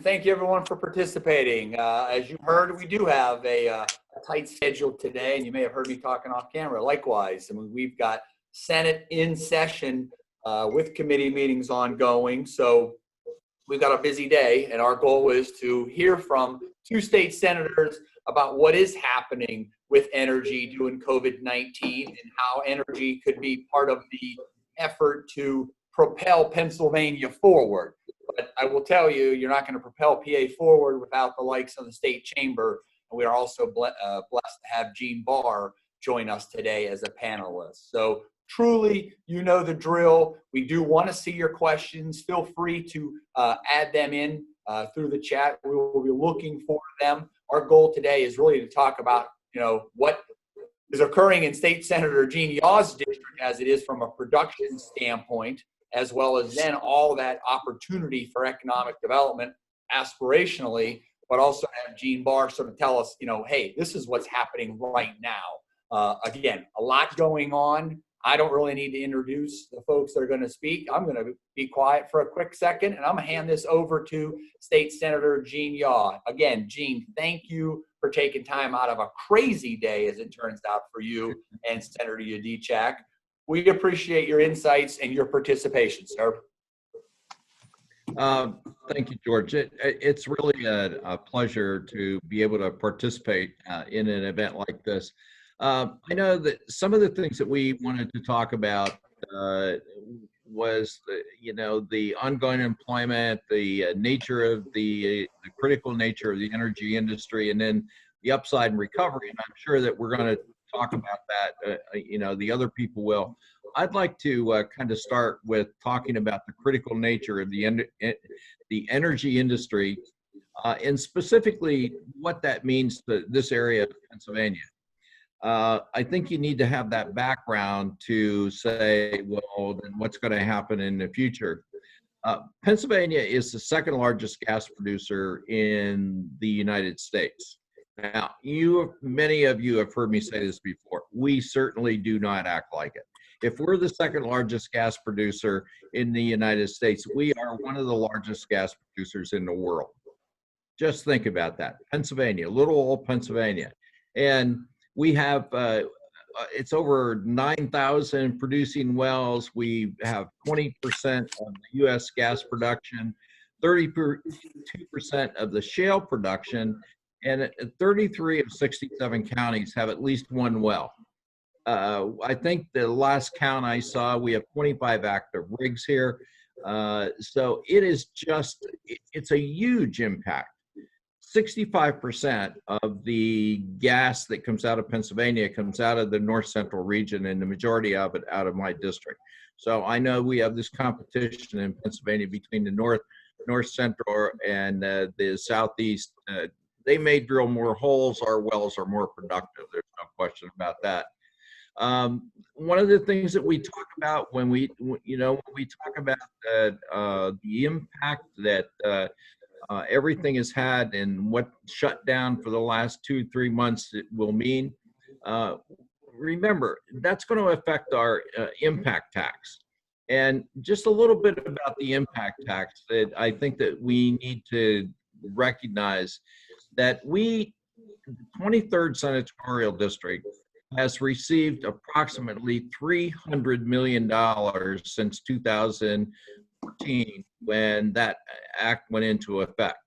thank you everyone for participating. As you heard, we do have a tight schedule today, and you may have heard me talking off camera. Likewise, I mean, we've got Senate in session with committee meetings ongoing, so we've got a busy day, and our goal is to hear from two state senators about what is happening with energy during COVID-19 and how energy could be part of the effort to propel Pennsylvania forward. But I will tell you, you're not going to propel PA forward without the likes of the state chamber. And we are also blessed to have Gene Barr join us today as a panelist. So truly, you know the drill. We do want to see your questions. Feel free to add them in through the chat. We will be looking for them. Our goal today is really to talk about, what is occurring in State Senator Gene Yaw's district as it is from a production standpoint, as well as then all that opportunity for economic development aspirationally, but also have Gene Barr sort of tell us, hey, this is what's happening right now. Again, a lot going on. I don't really need to introduce the folks that are going to speak. I'm going to be quiet for a quick second, and I'm going to hand this over to State Senator Gene Yaw. Again, Gene, thank you for taking time out of a crazy day, as it turns out for you and Senator Yudichak. We appreciate your insights and your participation, sir. Thank you, George. It's really a pleasure to be able to participate in an event like this. I know that some of the things that we wanted to talk about was, the ongoing employment, the nature of the critical nature of the energy industry, and then the upside and recovery. And I'm sure that we're going to talk about that. The other people will. I'd like to kind of start with talking about the critical nature of the energy industry, and specifically what that means to this area of Pennsylvania. I think you need to have that background to say, well, then what's going to happen in the future? Pennsylvania is the second largest gas producer in the United States. Now, many of you have heard me say this before. We certainly do not act like it. If we're the second largest gas producer in the United States, we are one of the largest gas producers in the world. Just think about that. Pennsylvania, little old Pennsylvania. And we have, it's over 9,000 producing wells. We have 20% of the U.S. gas production, 32% of the shale production, and 33 of 67 counties have at least one well. I think the last count I saw, we have 25 active rigs here. So it is it's a huge impact. 65% of the gas that comes out of Pennsylvania comes out of the north central region, and the majority of it out of my district. So I know we have this competition in Pennsylvania between the north central and the southeast. They may drill more holes. Our wells are more productive. There's no question about that. One of the things that we talk about when we talk about the impact that everything has had and what shutdown for the last 2-3 months it will mean, remember, that's going to affect our impact tax. And just a little bit about the impact tax that I think that we need to recognize that the 23rd Senatorial District has received approximately $300 million since 2014 when that act went into effect.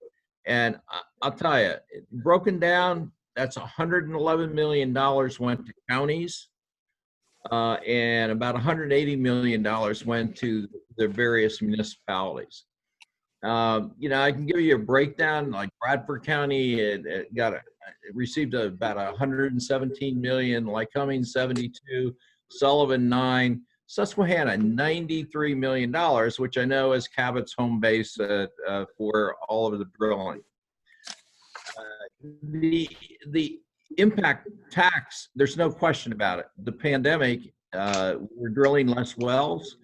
And I'll tell you, broken down, that's $111 million went to counties, and about $180 million went to the various municipalities. I can give you a breakdown. Like Bradford County, it received about $117 million. Lycoming, $72. Sullivan, $9. Susquehanna, $93 million, which I know is Cabot's home base for all of the drilling. The impact tax, there's no question about it. The pandemic, we're drilling less wells.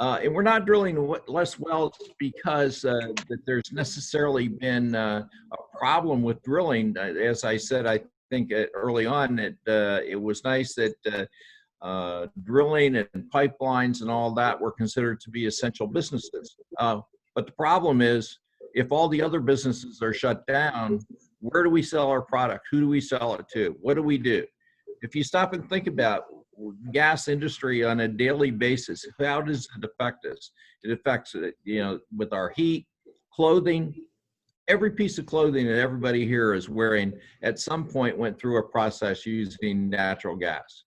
And we're not drilling less wells because that there's necessarily been a problem with drilling. As I said, I think early on it was nice that drilling and pipelines and all that were considered to be essential businesses. But the problem is if all the other businesses are shut down, where do we sell our product? Who do we sell it to? What do we do? If you stop and think about gas industry on a daily basis, how does it affect us? It affects it, with our heat, clothing. Every piece of clothing that everybody here is wearing at some point went through a process using natural gas.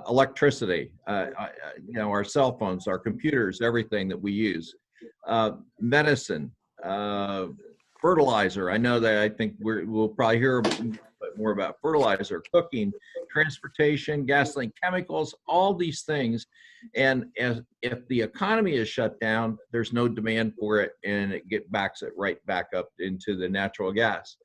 Electricity, our cell phones, our computers, everything that we use. Medicine, fertilizer. I know that I think we'll probably hear a bit more about fertilizer, cooking, transportation, gasoline, chemicals, all these things. And if the economy is shut down, there's no demand for it, and it backs it right back up into the natural gas.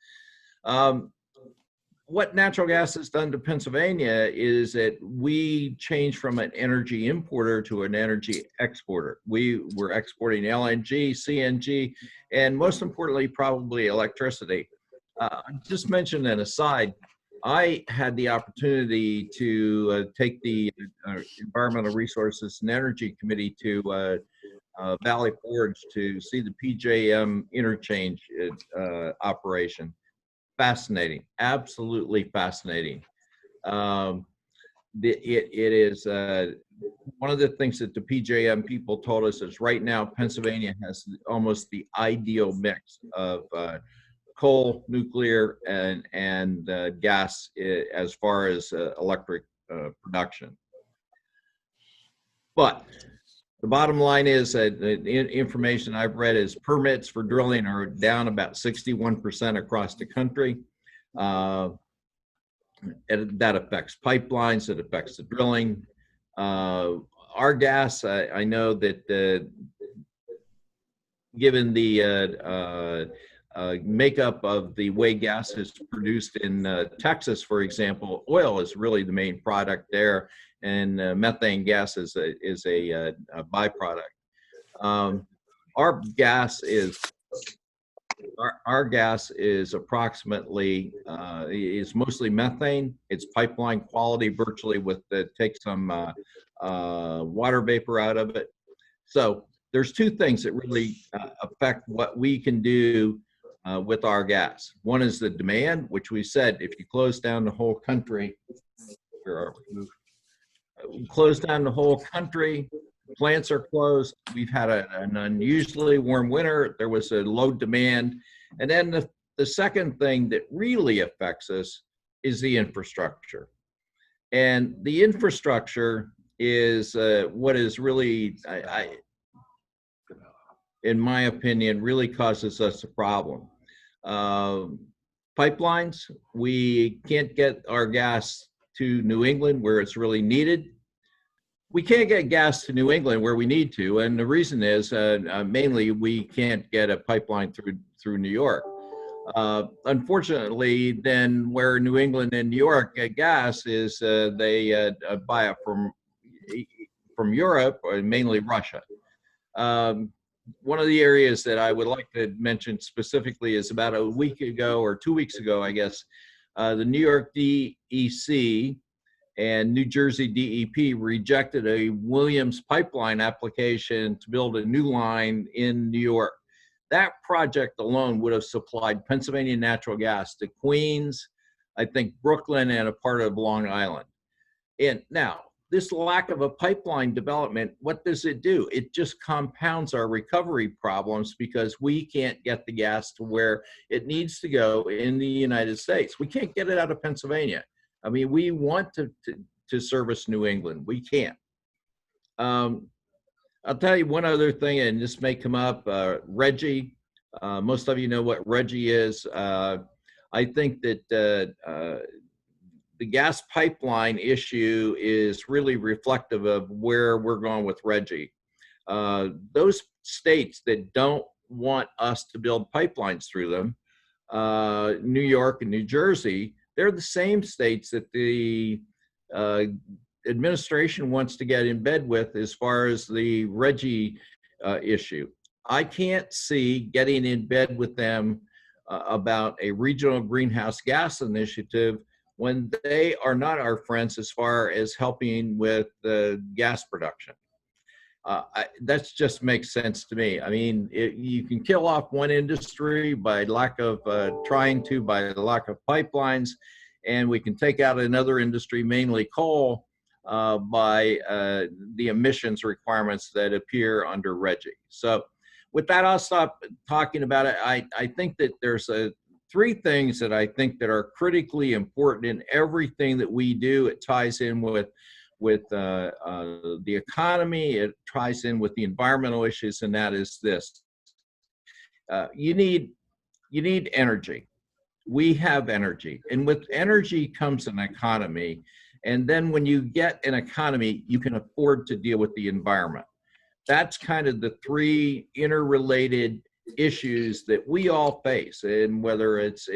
What natural gas has done to Pennsylvania is that we changed from an energy importer to an energy exporter. We were exporting LNG, CNG, and most importantly, probably electricity. Just mention an aside, I had the opportunity to take the Environmental Resources and Energy Committee to Valley Forge to see the PJM interchange operation. Fascinating, absolutely fascinating. It is one of the things that the PJM people told us is right now Pennsylvania has almost the ideal mix of coal, nuclear, and gas as far as electric production. But the bottom line is that the information I've read is permits for drilling are down about 61% across the country. That affects pipelines, it affects the drilling. Our gas, I know that given the makeup of the way gas is produced in Texas, for example, oil is really the main product there, and methane gas is a byproduct. Our gas is approximately is mostly methane. It's pipeline quality, virtually take some water vapor out of it. So there's two things that really affect what we can do with our gas. One is the demand, which we said if you close down the whole country, close down the whole country, plants are closed. We've had an unusually warm winter. There was a low demand. And then the second thing that really affects us is the infrastructure. And the infrastructure is what is really, in my opinion, really causes us a problem. Pipelines, we can't get our gas to New England where it's really needed. We can't get gas to New England where we need to, and the reason is mainly we can't get a pipeline through New York. Unfortunately, then where New England and New York get gas is they buy it from Europe, or mainly Russia. One of the areas that I would like to mention specifically is about a week ago or 2 weeks ago, I guess, the New York DEC and New Jersey DEP rejected a Williams pipeline application to build a new line in New York. That project alone would have supplied Pennsylvania natural gas to Queens, I think Brooklyn, and a part of Long Island. And now, this lack of a pipeline development, what does it do? It just compounds our recovery problems because we can't get the gas to where it needs to go in the United States. We can't get it out of Pennsylvania. I mean, we want to service New England. We can't. I'll tell you one other thing, and this may come up, RGGI. Most of you know what RGGI is. I think that the gas pipeline issue is really reflective of where we're going with RGGI. Those states that don't want us to build pipelines through them, New York and New Jersey, they're the same states that the administration wants to get in bed with as far as the RGGI issue. I can't see getting in bed with them about a regional greenhouse gas initiative when they are not our friends as far as helping with the gas production. That just makes sense to me. I mean, you can kill off one industry by lack of by the lack of pipelines, and we can take out another industry, mainly coal, by the emissions requirements that appear under RGGI. So with that, I'll stop talking about it. I think that there's three things that I think that are critically important in everything that we do. It ties in with the economy, it ties in with the environmental issues, and that is this. You need energy. We have energy, and with energy comes an economy. And then when you get an economy, you can afford to deal with the environment. That's kind of the three interrelated issues that we all face, and whether it's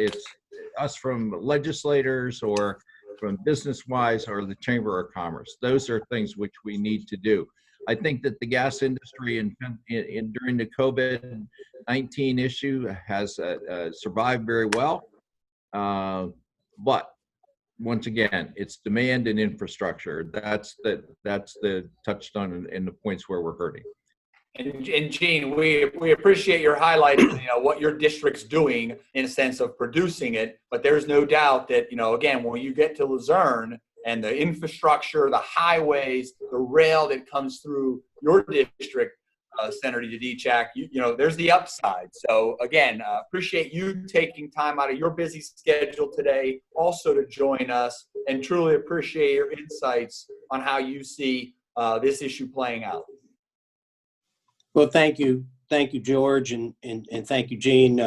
us from legislators or from business-wise or the Chamber of Commerce, those are things which we need to do. I think that the gas industry during the COVID-19 issue has survived very well, but once again, it's demand and infrastructure. That's the touched on in the points where we're hurting. And Gene, we appreciate your highlighting, what your district's doing in a sense of producing it. But there's no doubt that, again, when you get to Luzerne and the infrastructure, the highways, the rail that comes through your district, Senator Yudichak, there's the upside. So again, appreciate you taking time out of your busy schedule today also to join us, and truly appreciate your insights on how you see this issue playing out. Well, thank you, George, and thank you, Gene.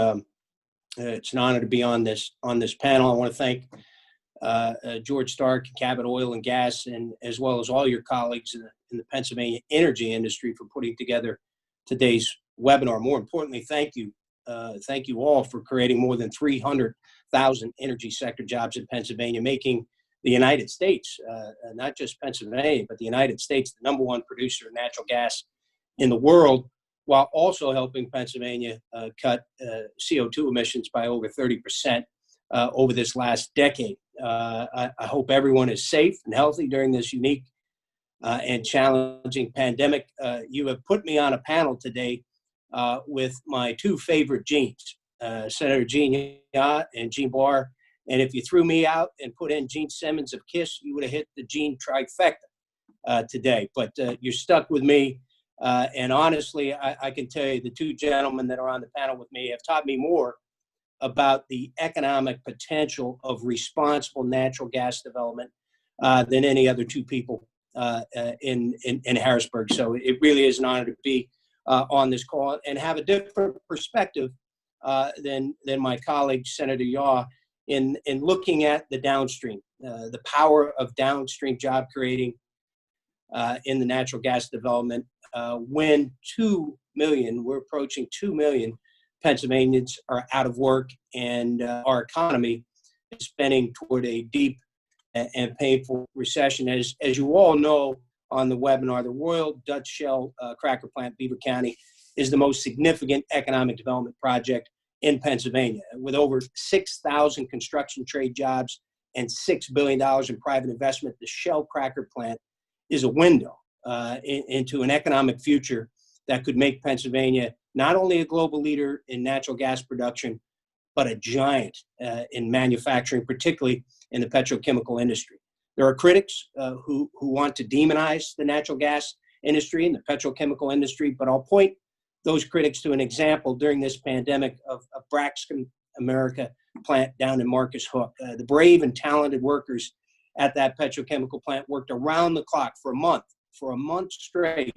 It's an honor to be on this panel. I want to thank George Stark, Cabot Oil and Gas, and as well as all your colleagues in the Pennsylvania energy industry for putting together today's webinar. More importantly, thank you all for creating more than 300,000 energy sector jobs in Pennsylvania, making the United States, not just Pennsylvania, but the United States, the #1 producer of natural gas in the world, while also helping Pennsylvania cut CO2 emissions by over 30% over this last decade. I hope everyone is safe and healthy during this unique and challenging pandemic. You have put me on a panel today with my two favorite Genes, Senator Gene Yacht and Gene Barr. And if you threw me out and put in Gene Simmons of KISS, you would have hit the Gene trifecta today. But you're stuck with me. And honestly, I can tell you the two gentlemen that are on the panel with me have taught me more about the economic potential of responsible natural gas development than any other two people in Harrisburg. So it really is an honor to be on this call and have a different perspective than my colleague, Senator Yaw, in looking at the downstream, the power of downstream job creating in the natural gas development. When 2 million, we're approaching 2 million Pennsylvanians are out of work, and our economy is spinning toward a deep and painful recession. As you all know on the webinar, the Royal Dutch Shell cracker plant, Beaver County, is the most significant economic development project in Pennsylvania. With over 6,000 construction trade jobs and $6 billion in private investment, the Shell cracker plant is a window into an economic future that could make Pennsylvania not only a global leader in natural gas production, but a giant in manufacturing, particularly in the petrochemical industry. There are critics who want to demonize the natural gas industry and the petrochemical industry, but I'll point those critics to an example during this pandemic of Braxton America plant down in Marcus Hook. The brave and talented workers at that petrochemical plant worked around the clock for a month straight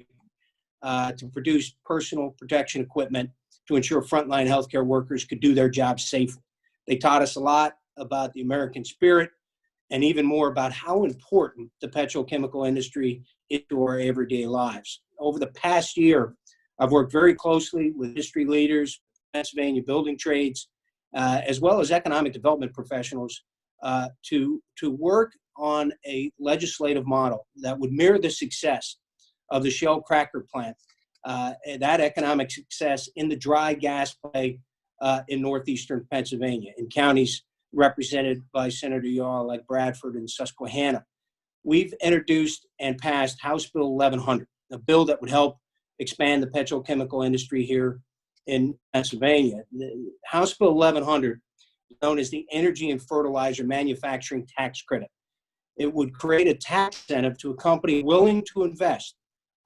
to produce personal protection equipment to ensure frontline healthcare workers could do their jobs safely. They taught us a lot about the American spirit and even more about how important the petrochemical industry is to our everyday lives. Over the past year, I've worked very closely with industry leaders, Pennsylvania building trades, as well as economic development professionals to work on a legislative model that would mirror the success of the Shell cracker plant, that economic success in the dry gas play in northeastern Pennsylvania, in counties represented by Senator Yaw like Bradford and Susquehanna. We've introduced and passed House Bill 1100, a bill that would help expand the petrochemical industry here in Pennsylvania. The House Bill 1100, known as the Energy and Fertilizer Manufacturing Tax Credit. It would create a tax incentive to a company willing to invest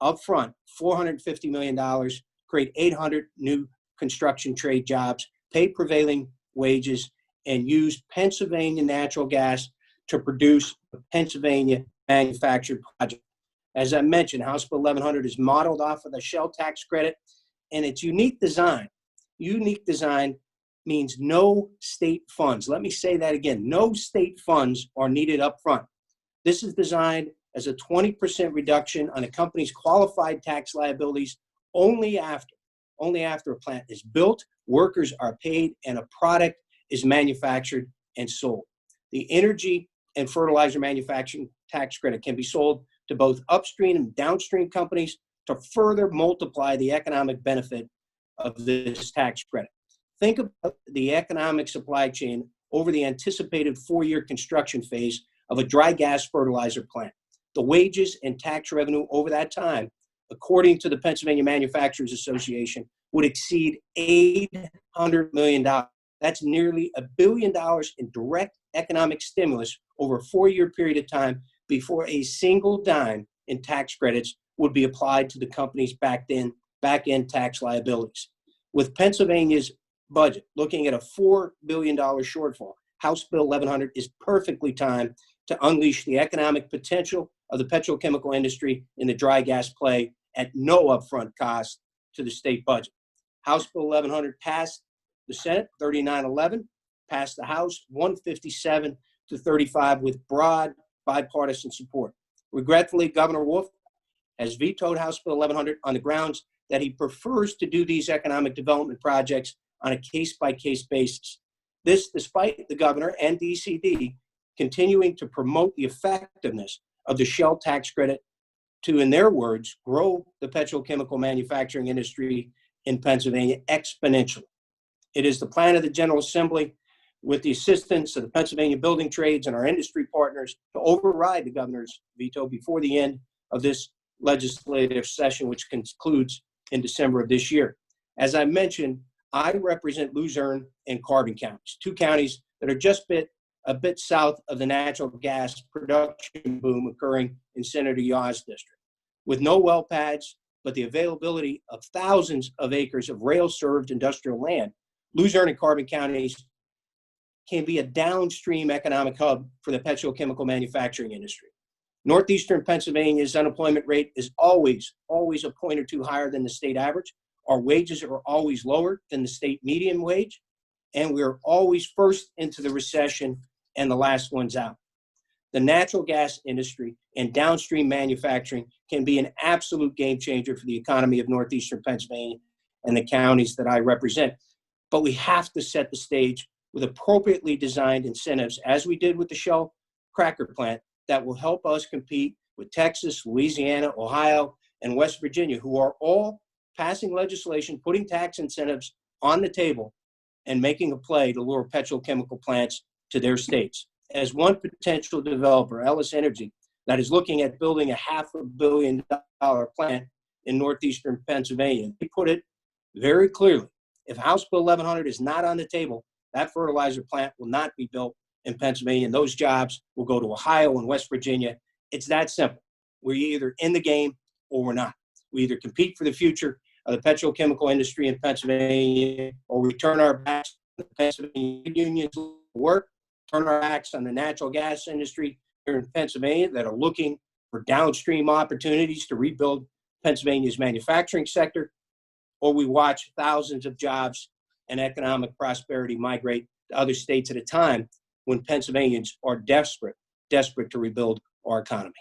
upfront $450 million, create 800 new construction trade jobs, pay prevailing wages, and use Pennsylvania natural gas to produce a Pennsylvania manufactured project. As I mentioned, House Bill 1100 is modeled off of the Shell tax credit, and its unique design means no state funds. Let me say that again. No state funds are needed up front. This is designed as a 20% reduction on a company's qualified tax liabilities only after a plant is built, workers are paid, and a product is manufactured and sold. The energy and fertilizer manufacturing tax credit can be sold to both upstream and downstream companies to further multiply the economic benefit of this tax credit. Think about the economic supply chain over the anticipated 4-year construction phase of a dry gas fertilizer plant. The wages and tax revenue over that time, according to the Pennsylvania Manufacturers Association, would exceed $800 million. That's nearly $1 billion in direct economic stimulus over a 4-year period of time before a single dime in tax credits would be applied to the company's back-end tax liabilities. With Pennsylvania's budget looking at a $4 billion shortfall, House Bill 1100 is perfectly timed to unleash the economic potential of the petrochemical industry in the dry gas play at no upfront cost to the state budget. House Bill 1100 passed the Senate 39-11, passed the House 157-35 with broad bipartisan support. Regretfully, Governor Wolf has vetoed House Bill 1100 on the grounds that he prefers to do these economic development projects on a case-by-case basis. This despite the governor and DCD continuing to promote the effectiveness of the Shell tax credit to, in their words, grow the petrochemical manufacturing industry in Pennsylvania exponentially. It is the plan of the General Assembly, with the assistance of the Pennsylvania building trades and our industry partners, to override the governor's veto before the end of this legislative session, which concludes in December of this year. As I mentioned, I represent Luzerne and Carbon counties, two counties that are just a bit south of the natural gas production boom occurring in Senator Yaw's district. With no well pads, but the availability of thousands of acres of rail-served industrial land, Luzerne and Carbon counties can be a downstream economic hub for the petrochemical manufacturing industry. Northeastern Pennsylvania's unemployment rate is always a point or two higher than the state average. Our wages are always lower than the state median wage, and we're always first into the recession and the last ones out. The natural gas industry and downstream manufacturing can be an absolute game changer for the economy of Northeastern Pennsylvania and the counties that I represent. But we have to set the stage with appropriately designed incentives, as we did with the Shell cracker plant, that will help us compete with Texas, Louisiana, Ohio, and West Virginia, who are all passing legislation, putting tax incentives on the table, and making a play to lure petrochemical plants to their states. As one potential developer, Ellis Energy, that is looking at building a $500 million plant in northeastern Pennsylvania, they put it very clearly. If House Bill 1100 is not on the table, that fertilizer plant will not be built in Pennsylvania, and those jobs will go to Ohio and West Virginia. It's that simple. We're either in the game or we're not. We either compete for the future of the petrochemical industry in Pennsylvania, or we turn our backs on the Pennsylvania unions work, turn our backs on the natural gas industry here in Pennsylvania that are looking for downstream opportunities to rebuild Pennsylvania's manufacturing sector, or we watch thousands of jobs and economic prosperity migrate to other states at a time when Pennsylvanians are desperate to rebuild our economy.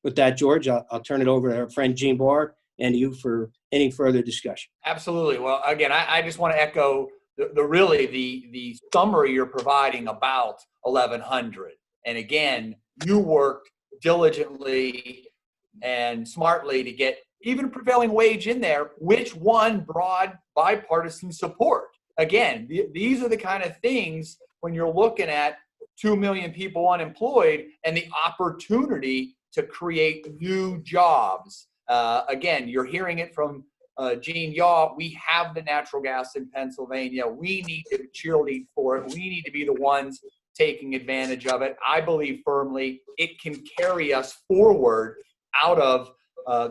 With that, George, I'll turn it over to our friend Gene Barr and you for any further discussion. Absolutely. Well, again, I just want to echo the summary you're providing about 1100. And again, you worked diligently and smartly to get even prevailing wage in there, which won broad bipartisan support. Again, these are the kind of things when you're looking at 2 million people unemployed and the opportunity to create new jobs. Again, you're hearing it from Gene Yaw. We have the natural gas in Pennsylvania. We need to cheerlead for it. We need to be the ones taking advantage of it. I believe firmly it can carry us forward out of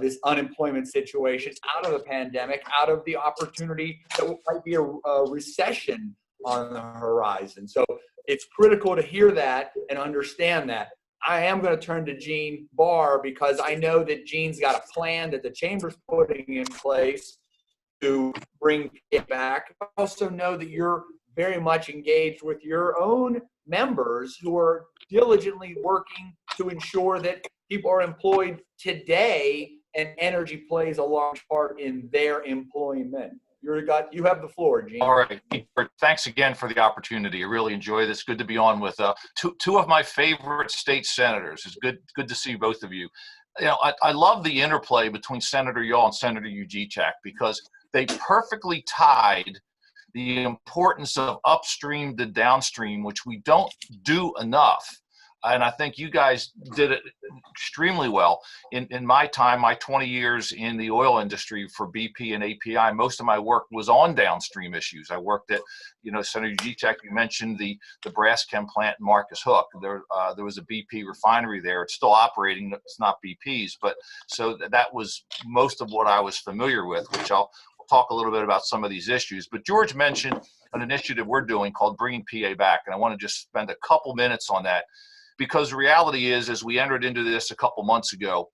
this unemployment situation, out of the pandemic, out of the opportunity that might be a recession on the horizon. So it's critical to hear that and understand that. I am going to turn to Gene Barr because I know that Gene's got a plan that the chamber's putting in place to bring it back. I also know that you're very much engaged with your own members who are diligently working to ensure that people are employed today, and energy plays a large part in their employment. You have the floor, Gene. All right. Thanks again for the opportunity. I really enjoy this. Good to be on with two of my favorite state senators. It's good to see both of you. You know, I love the interplay between Senator Yaw and Senator Yudichak because they perfectly tied the importance of upstream to downstream, which we don't do enough. And I think you guys did it extremely well. In my time, my 20 years in the oil industry for BP and API, most of my work was on downstream issues. I worked at, Senator Yudichak, you mentioned the Braskem plant in Marcus Hook. There was a BP refinery there. It's still operating. It's not BP's, but so that was most of what I was familiar with, which I'll talk a little bit about some of these issues. But George mentioned an initiative we're doing called Bringing PA Back, and I want to just spend a couple minutes on that. Because the reality is, as we entered into this a couple months ago,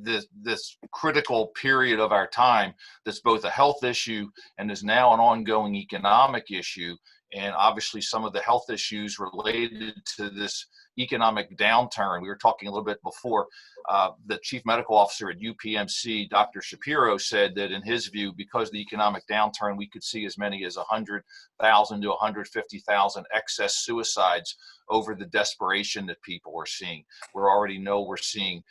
this critical period of our time that's both a health issue and is now an ongoing economic issue, and obviously some of the health issues related to this economic downturn. We were talking a little bit before. The chief medical officer at UPMC, Dr. Shapiro, said that in his view, because of the economic downturn, we could see as many as 100,000 to 150,000 excess suicides over the desperation that people are seeing. We already know we're seeing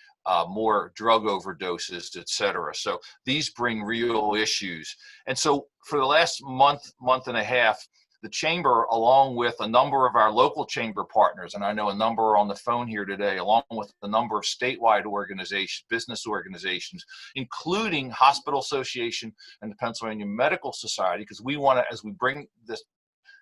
more drug overdoses, et cetera. So these bring real issues. And so for the last month and a half, the chamber, along with a number of our local chamber partners, and I know a number are on the phone here today, along with a number of statewide organizations, business organizations, including Hospital Association and the Pennsylvania Medical Society, because we want to, as we bring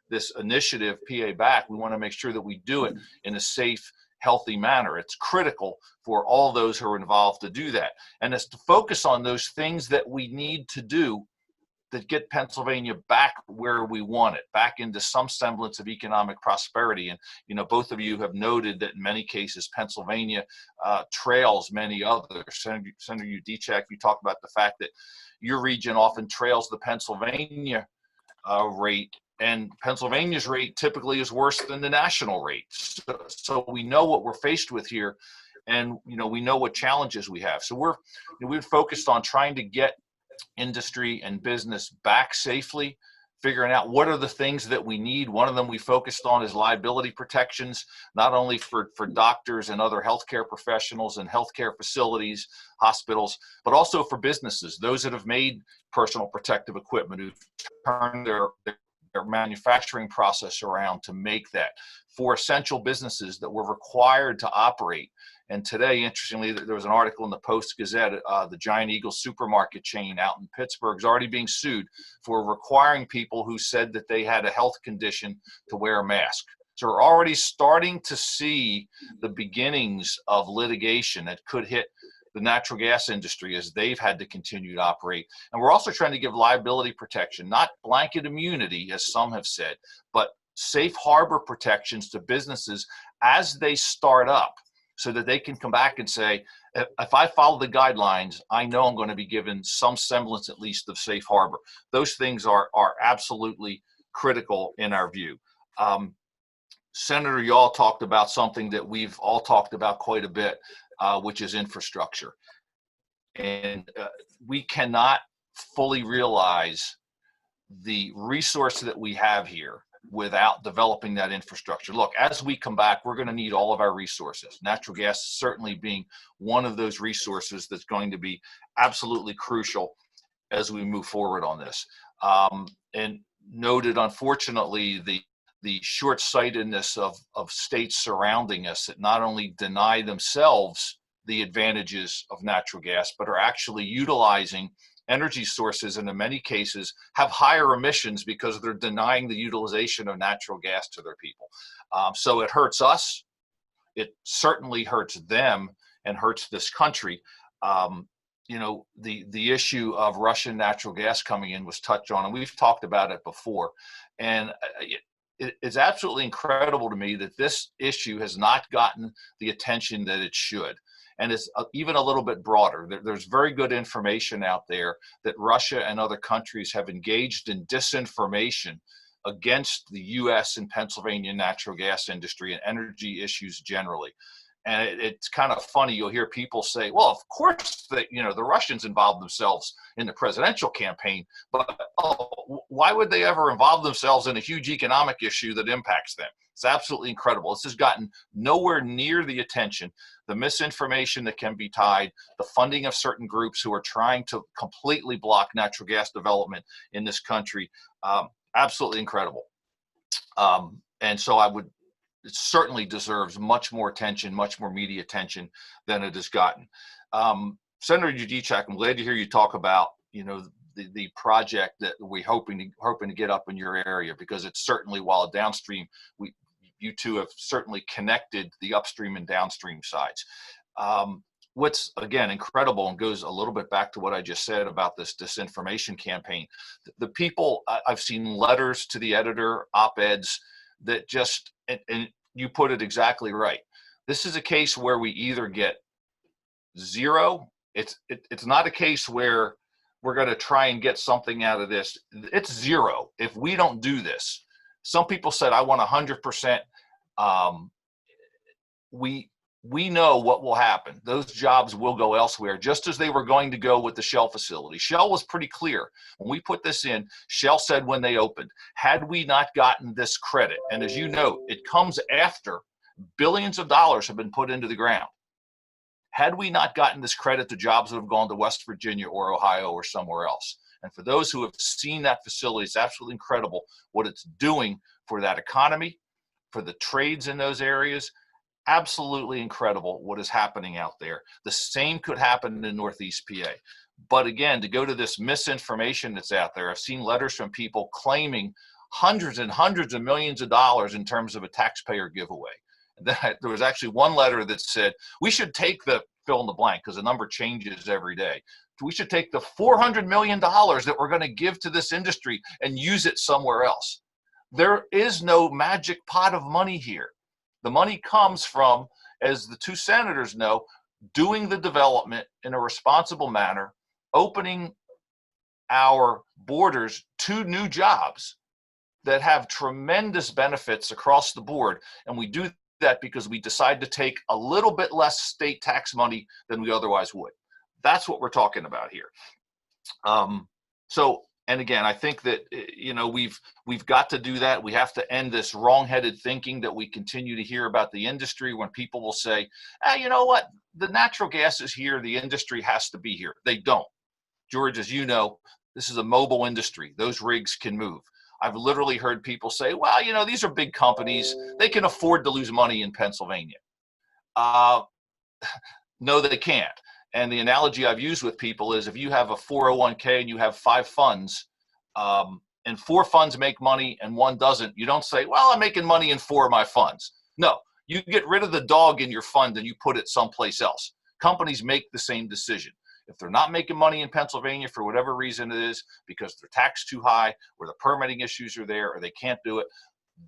this initiative, PA Back, we want to make sure that we do it in a safe, healthy manner. It's critical for all those who are involved to do that. And it's to focus on those things that we need to do that get Pennsylvania back where we want it, back into some semblance of economic prosperity. And, both of you have noted that in many cases, Pennsylvania trails many others. Senator Yudichak, you talked about the fact that your region often trails the Pennsylvania rate, and Pennsylvania's rate typically is worse than the national rate. So we know what we're faced with here, and, we know what challenges we have. So we're focused on trying to get industry and business back safely, figuring out what are the things that we need. One of them we focused on is liability protections, not only for doctors and other healthcare professionals and healthcare facilities, hospitals, but also for businesses, those that have made personal protective equipment, who've turned their manufacturing process around to make that, for essential businesses that were required to operate. And today, interestingly, there was an article in the Post-Gazette, the Giant Eagle supermarket chain out in Pittsburgh is already being sued for requiring people who said that they had a health condition to wear a mask. So we're already starting to see the beginnings of litigation that could hit the natural gas industry as they've had to continue to operate. And we're also trying to give liability protection, not blanket immunity, as some have said, but safe harbor protections to businesses as they start up, so that they can come back and say, if I follow the guidelines, I know I'm going to be given some semblance at least of safe harbor. Those things are absolutely critical in our view. Senator Yaw talked about something that we've all talked about quite a bit, which is infrastructure. And we cannot fully realize the resource that we have here without developing that infrastructure. Look, as we come back, we're going to need all of our resources. Natural gas certainly being one of those resources that's going to be absolutely crucial as we move forward on this. And noted, unfortunately, the short-sightedness of states surrounding us that not only deny themselves the advantages of natural gas, but are actually utilizing energy sources, and in many cases have higher emissions because they're denying the utilization of natural gas to their people. So it hurts us. It certainly hurts them and hurts this country. You know, the issue of Russian natural gas coming in was touched on, and we've talked about it before. And it's absolutely incredible to me that this issue has not gotten the attention that it should. And it's even a little bit broader. There's very good information out there that Russia and other countries have engaged in disinformation against the U.S. and Pennsylvania natural gas industry and energy issues generally. And it's kind of funny. You'll hear people say, well, of course, the Russians involved themselves in the presidential campaign, but why would they ever involve themselves in a huge economic issue that impacts them? It's absolutely incredible. This has gotten nowhere near the attention, the misinformation that can be tied, the funding of certain groups who are trying to completely block natural gas development in this country. Absolutely incredible. And so it certainly deserves much more attention, much more media attention than it has gotten. Senator Yudichak, I'm glad to hear you talk about, the project that we're hoping to get up in your area, because it's certainly, while downstream, you two have certainly connected the upstream and downstream sides. What's, again, incredible, and goes a little bit back to what I just said about this disinformation campaign, the people, I've seen letters to the editor, op-eds, that just, and you put it exactly right. This is a case where we either get zero. It's not a case where we're going to try and get something out of this. It's zero if we don't do this. Some people said, I want 100%. We know what will happen. Those jobs will go elsewhere, just as they were going to go with the Shell facility. Shell was pretty clear. When we put this in, Shell said when they opened, had we not gotten this credit, and as you know, it comes after billions of dollars have been put into the ground. Had we not gotten this credit, the jobs would have gone to West Virginia or Ohio or somewhere else. And for those who have seen that facility, it's absolutely incredible what it's doing for that economy, for the trades in those areas. Absolutely incredible what is happening out there. The same could happen in Northeast PA. But again, to go to this misinformation that's out there, I've seen letters from people claiming hundreds and hundreds of millions of dollars in terms of a taxpayer giveaway. There was actually one letter that said, we should take the fill in the blank, because the number changes every day. We should take the $400 million that we're going to give to this industry and use it somewhere else. There is no magic pot of money here. The money comes from, as the two senators know, doing the development in a responsible manner, opening our borders to new jobs that have tremendous benefits across the board. And we do that because we decide to take a little bit less state tax money than we otherwise would. That's what we're talking about here. And again, I think that, we've got to do that. We have to end this wrong-headed thinking that we continue to hear about the industry, when people will say, you know what, the natural gas is here, the industry has to be here. They don't. George, as you know, this is a mobile industry. Those rigs can move. I've literally heard people say, well, these are big companies. They can afford to lose money in Pennsylvania. No, they can't. And the analogy I've used with people is, if you have a 401k and you have 5 funds, and 4 funds make money and 1 doesn't, you don't say, well, I'm making money in 4 of my funds. No, you get rid of the dog in your fund and you put it someplace else. Companies make the same decision. If they're not making money in Pennsylvania for whatever reason it is, because they're taxed too high, or the permitting issues are there, or they can't do it,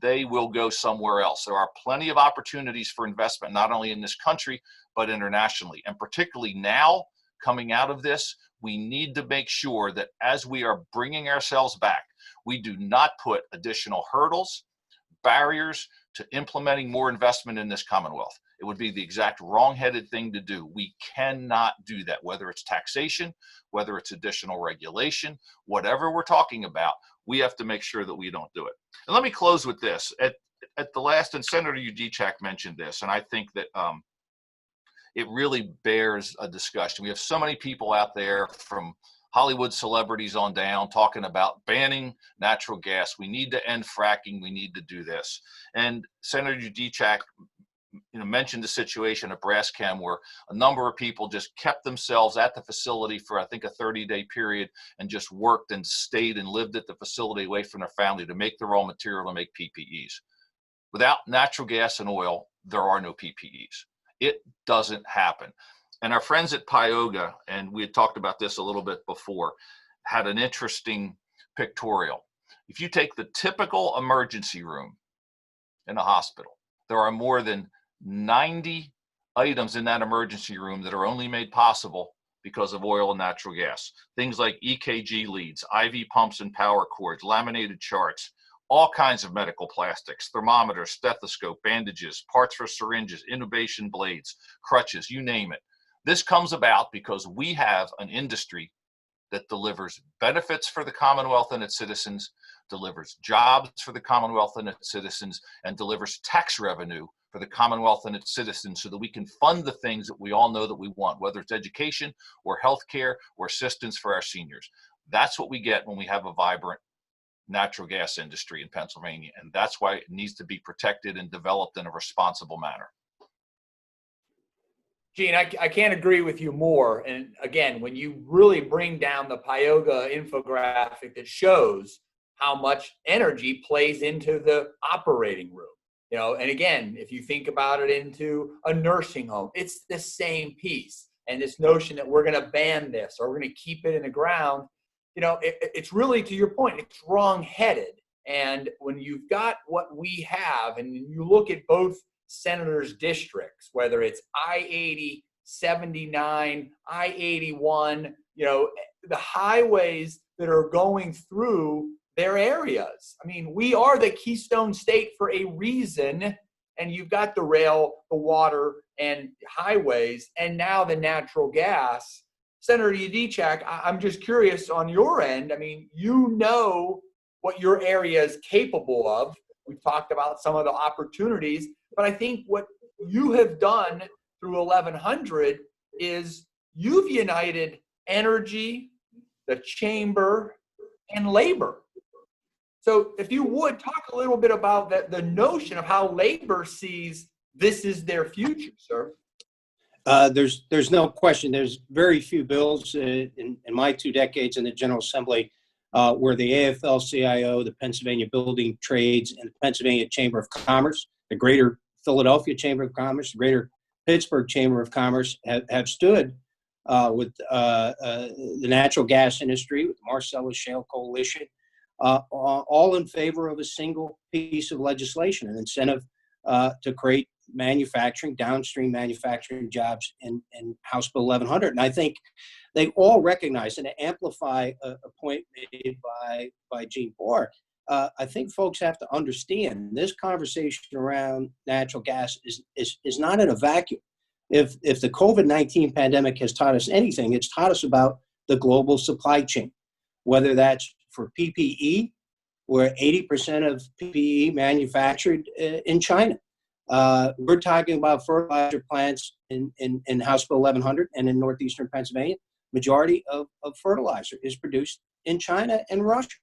they will go somewhere else. There are plenty of opportunities for investment, not only in this country, but internationally. And particularly now, coming out of this, we need to make sure that as we are bringing ourselves back, we do not put additional hurdles, barriers to implementing more investment in this Commonwealth. It would be the exact wrong-headed thing to do. We cannot do that, whether it's taxation, whether it's additional regulation, whatever we're talking about, we have to make sure that we don't do it. And let me close with this. At the last, and Senator Yudichak mentioned this, and I think that it really bears a discussion. We have so many people out there, from Hollywood celebrities on down, talking about banning natural gas. We need to end fracking. We need to do this. And Senator Yudichak mentioned the situation at Braskem where a number of people just kept themselves at the facility for, I think, a 30-day period and just worked and stayed and lived at the facility away from their family to make the raw material to make PPEs. Without natural gas and oil, there are no PPEs. It doesn't happen. And our friends at Pyoga, and we had talked about this a little bit before, had an interesting pictorial. If you take the typical emergency room in a hospital, there are more than 90 items in that emergency room that are only made possible because of oil and natural gas. Things like EKG leads, IV pumps and power cords, laminated charts, all kinds of medical plastics, thermometers, stethoscope, bandages, parts for syringes, intubation blades, crutches, you name it. This comes about because we have an industry that delivers benefits for the Commonwealth and its citizens, delivers jobs for the Commonwealth and its citizens, and delivers tax revenue for the Commonwealth and its citizens so that we can fund the things that we all know that we want, whether it's education or healthcare or assistance for our seniors. That's what we get when we have a vibrant natural gas industry in Pennsylvania, and that's why it needs to be protected and developed in a responsible manner. Gene, I can't agree with you more. And again, when you really bring down the Pyoga infographic that shows how much energy plays into the operating room, and again, if you think about it into a nursing home, it's the same piece. And this notion that we're going to ban this or we're going to keep it in the ground, it's really, to your point, it's wrong-headed. And when you've got what we have, and you look at both senators' districts, whether it's I-80, 79, I-81, the highways that are going through their areas. I mean, we are the Keystone State for a reason, and you've got the rail, the water, and highways, and now the natural gas. Senator Yudichak, I'm just curious on your end. I mean, what your area is capable of. We've talked about some of the opportunities, but I think what you have done through 1100 is you've united energy, the chamber, and labor. So if you would talk a little bit about the notion of how labor sees this is their future, sir. There's no question. There's very few bills in my 2 decades in the General Assembly where the AFL-CIO, the Pennsylvania Building Trades, and the Pennsylvania Chamber of Commerce, the Greater Philadelphia Chamber of Commerce, the Greater Pittsburgh Chamber of Commerce have stood with the natural gas industry, with the Marcellus Shale Coalition, all in favor of a single piece of legislation, an incentive to create downstream manufacturing jobs in House Bill 1100. And I think they all recognize, and to amplify a point made by Gene Barr, I think folks have to understand this conversation around natural gas is not in a vacuum. If the COVID-19 pandemic has taught us anything, it's taught us about the global supply chain, whether that's for PPE, where 80% of PPE manufactured in China. We're talking about fertilizer plants in House Bill 1100 and in northeastern Pennsylvania. Majority of fertilizer is produced in China and Russia.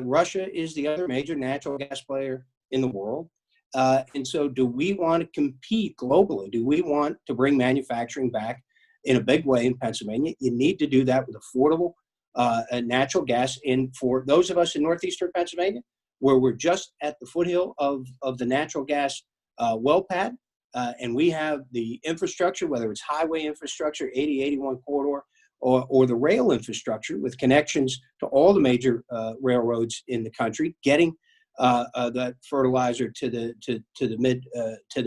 Russia is the other major natural gas player in the world. And so do we want to compete globally? Do we want to bring manufacturing back in a big way in Pennsylvania? You need to do that with affordable natural gas. And for those of us in northeastern Pennsylvania, where we're just at the foothill of the natural gas well pad, and we have the infrastructure, whether it's highway infrastructure, 80-81 corridor, or the rail infrastructure with connections to all the major railroads in the country, getting that fertilizer to the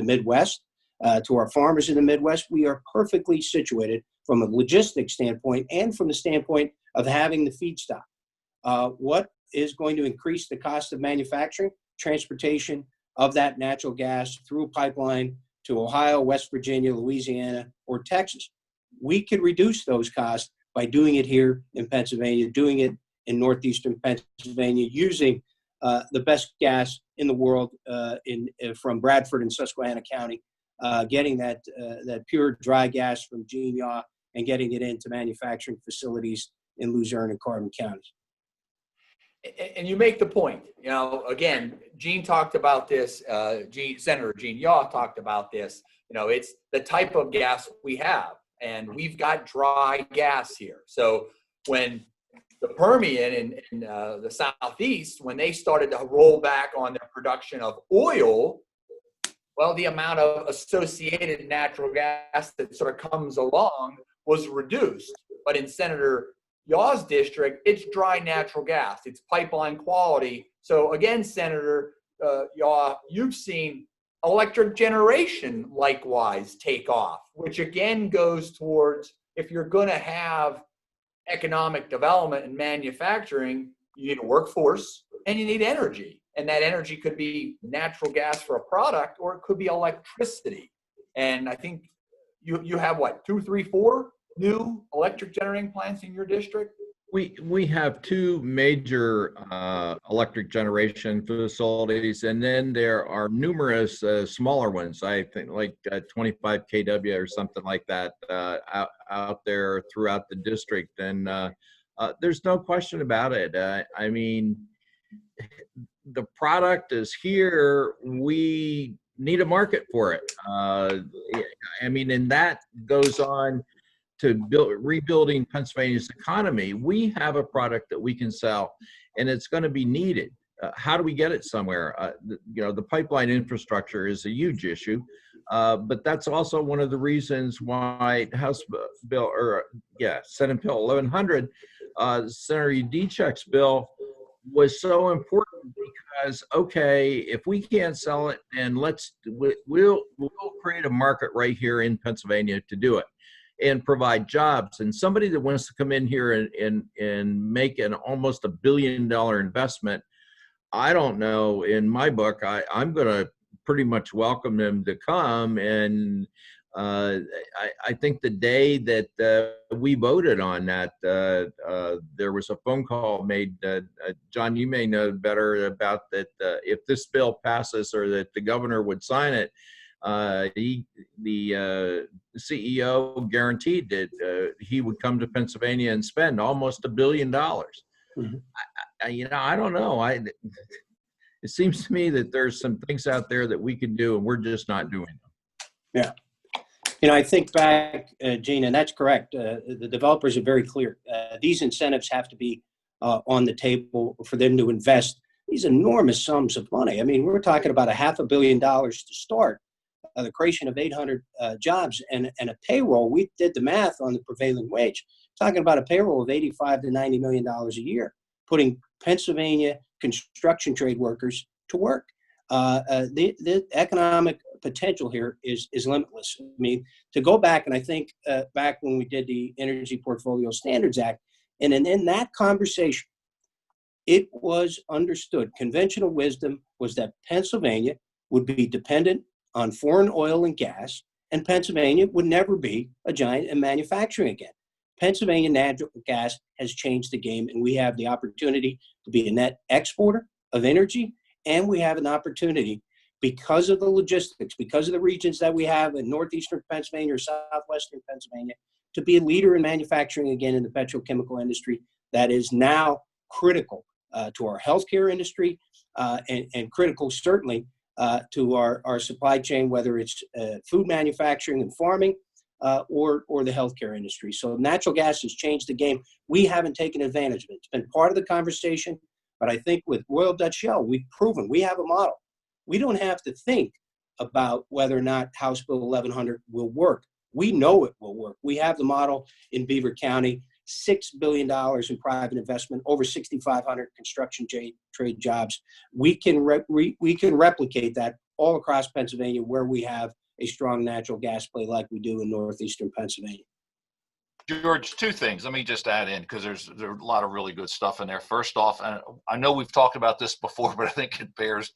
Midwest, to our farmers in the Midwest. We are perfectly situated from a logistics standpoint and from the standpoint of having the feedstock. What is going to increase the cost of manufacturing? Transportation of that natural gas through a pipeline to Ohio, West Virginia, Louisiana, or Texas. We could reduce those costs by doing it here in Pennsylvania, doing it in northeastern Pennsylvania, using the best gas in the world from Bradford and Susquehanna County, getting that pure dry gas from Gene Yaw and getting it into manufacturing facilities in Luzerne and Carbon counties. And you make the point, again, Gene talked about this, Senator Gene Yaw talked about this, it's the type of gas we have, and we've got dry gas here. So when the Permian in the Southeast, when they started to roll back on their production of oil, well, the amount of associated natural gas that sort of comes along was reduced. But in Senator Yaw's district, it's dry natural gas. It's pipeline quality. So again, Senator Yaw, you've seen electric generation likewise take off, which again goes towards, if you're going to have economic development and manufacturing, you need a workforce and you need energy. And that energy could be natural gas for a product, or it could be electricity. And I think you have what, 2, 3, 4 new electric generating plants in your district? We have two major electric generation facilities, and then there are numerous smaller ones. I think like 25 kW or something like that out there throughout the district. And there's no question about it. I mean, the product is here. We need a market for it. I mean, and that goes on to rebuilding Pennsylvania's economy. We have a product that we can sell, and it's going to be needed. How do we get it somewhere? The pipeline infrastructure is a huge issue, but that's also one of the reasons why Senate Bill 1100, Senator Yudichak's bill, was so important, because if we can't sell it, then we'll create a market right here in Pennsylvania to do it and provide jobs. And somebody that wants to come in here and make an almost $1 billion investment, I don't know, in my book, I'm going to pretty much welcome them to come. And I think the day that we voted on that, there was a phone call made. John, you may know better about that. If this bill passes, or that the governor would sign it, the CEO guaranteed that he would come to Pennsylvania and spend almost $1 billion. Mhm. I don't know. It seems to me that there's some things out there that we can do, and we're just not doing them. Yeah. I think back, Gene, and that's correct. The developers are very clear. These incentives have to be on the table for them to invest these enormous sums of money. I mean, we're talking about $500 million to start, the creation of 800 jobs, and a payroll. We did the math on the prevailing wage, talking about a payroll of $85 to $90 million a year, putting Pennsylvania construction trade workers to work. The economic potential here is limitless. I mean, to go back, and I think back when we did the Energy Portfolio Standards Act, and in that conversation, it was understood, conventional wisdom was that Pennsylvania would be dependent on foreign oil and gas, and Pennsylvania would never be a giant in manufacturing again. Pennsylvania natural gas has changed the game, and we have the opportunity to be a net exporter of energy, and we have an opportunity, because of the logistics, because of the regions that we have in northeastern Pennsylvania or southwestern Pennsylvania, to be a leader in manufacturing again in the petrochemical industry that is now critical to our healthcare industry and critical certainly to our supply chain, whether it's food manufacturing and farming or the healthcare industry. So natural gas has changed the game. We haven't taken advantage of it. It's been part of the conversation, but I think with Royal Dutch Shell, we've proven we have a model. We don't have to think about whether or not House Bill 1100 will work. We know it will work. We have the model in Beaver County, $6 billion in private investment, over 6,500 construction trade jobs. We can replicate that all across Pennsylvania, where we have a strong natural gas play like we do in northeastern Pennsylvania. George, two things. Let me just add in, because there's a lot of really good stuff in there. First off, and I know we've talked about this before, but I think it bears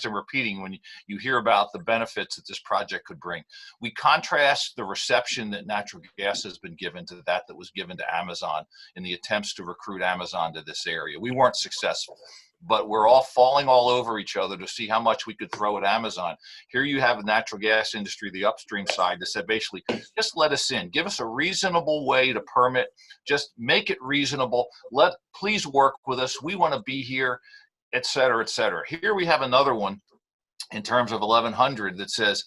some repeating when you hear about the benefits that this project could bring. We contrast the reception that natural gas has been given to that was given to Amazon in the attempts to recruit Amazon to this area. We weren't successful. but we're all falling all over each other to see how much we could throw at Amazon. Here you have the natural gas industry, the upstream side, that said basically, just let us in. Give us a reasonable way to permit. Just make it reasonable. Please work with us. We want to be here, et cetera, et cetera. Here we have another one in terms of 1100 that says,